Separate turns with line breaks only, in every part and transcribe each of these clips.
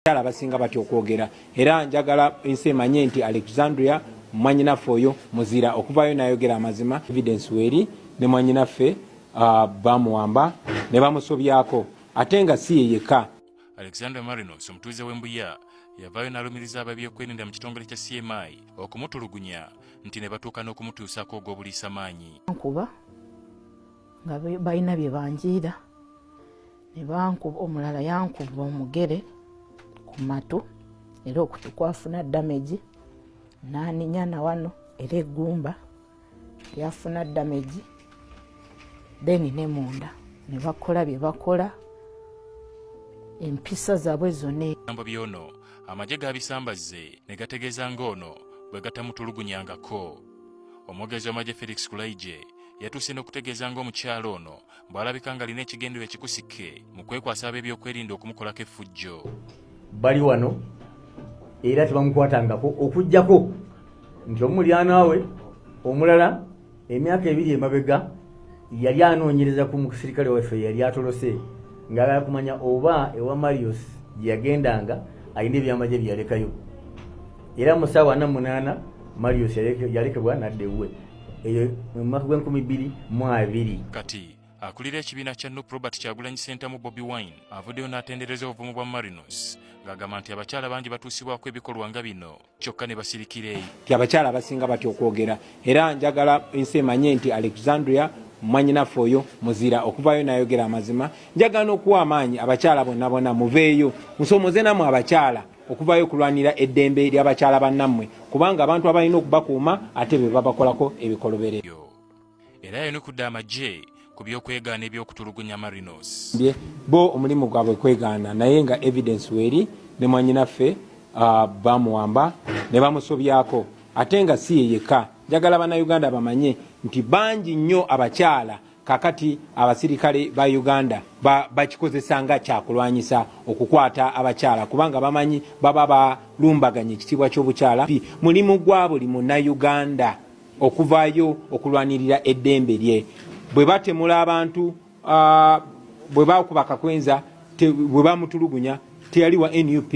Abakyala basinga batyo okwogera era njagala ensi emanye nti Alexandria mwanyinaffe oyo muzira okuvayo nayogera amazima evidence weri ne mwanyinaffe bamuwamba ne bamusobyako ate nga si yeyeka.
Alexandria Marinos omutuuze w'Embuya yavayo n'alumiriza ab'ebyokwerinda mu kitongole kya CMI okumutulugunya nti ne batuuka n'okumutuusako ogw'obuliisa maanyi.
Nkuba nga balina bye banjiira ne bankuba, omulala yankuba omugere ku matu era okutu kwafuna damage, n'aninya na wano era eggumba lyafuna damage, then ne munda ne bakola bye bakola, empisa zaabwe zonna.
Bigambo by'ono amagye gabisambazze ne gategeeza ng'ono bwe gatamutulugunyangako. Omwogezi w'amagye Felix Kulaije yatuuse n'okutegeeza ng'omukyalo ono bw'alabika nga alina ekigendero ekikusikke mu kwekwasa ab'ebyokwerinda okumukolako effujjo.
Bali wano era tebamukwatangako okujjako nti omulyanwa we omulala emyaka 2 emabega yali anoonyereza ku musirikale waffe yali atolose ng'agala kumanya oba ewa Marius yagendanga alina ebyamagye byalekayo, era mu ssaawa 48 Marius yalekebwa n'adda ewuwe eyo mu mwaka gw'2020.
Kati akulira ekibiina kya Nup Robert Kyagulanyi Ssentamu Bobi Wine avuddeyo n'atendereza obuvumu bwa Marinos ng'agamba nti abakyala bangi batuusibwako ebikolwa nga bino kyokka ne basirikireyo.
Abakyala basinga batyo okwogera era njagala ensi emanye nti Alexandria mwanyinaffe oyo muzira okuvayo nayogera amazima. Njagala n'okuwa amaanyi abakyala bonna muveeyo musomoze nammwe abakyala okuvayo kulwanira eddembe ly'abakyala bannammwe kubanga abantu abalina okubakuuma ate be babakolako ebikolobere.
Era yanukudde amagye ku byokwegaana ebyokutulugunya Marinos.
Bo omulimu gwabwe kwegaana naye nga evidence weri ne mwanyinaffe bamuwamba ne bamusobyako ate nga si yeyeka. Njagala bannayuganda bamanye nti bangi nnyo abakyala kakati abasirikale ba Uganda bakikozesa nga kyakulwanyisa okukwata abakyala kubanga bamanyi baba balumbaganya ekitiibwa ky'obukyala. Mulimu gwa buli munnayuganda okuvayo okulwanirira eddembe lye. Bwe batemula abantu bwe bakuba kakwenza bwe bamutulugunya teyali wa NUP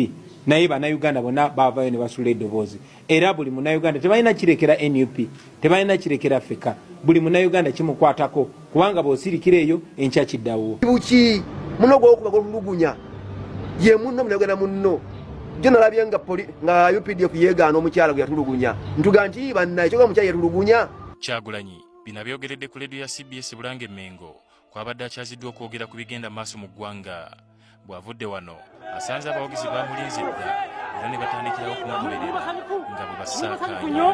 naye bannayuganda bonna bavayo ne basula eddoboozi era buli munnayuganda tebalina kirekera NUP, tebalina kirekera FECA, buli munnayuganda kimukwatako kubanga bw'osirikira eyo enkya kiddawo.
Buki muno gw'okuba gw'olulugunya ye munno munnayuganda munno gye nalabye nga UPDF yeegaana omukyala gwe yatulugunya ntuga nti bannaye kyokka omukyala yatulugunya.
Kyagulanyi bino abyogeredde ku leediyo ya CBS Bulange Mengo kwabadde akyaziddwa okwogera ku bigenda maaso mu ggwanga. Bw'avudde wano asanze abawagizi bamulinze dda era ne batandikirawo okumugoberera nga bwe bassaakaanya.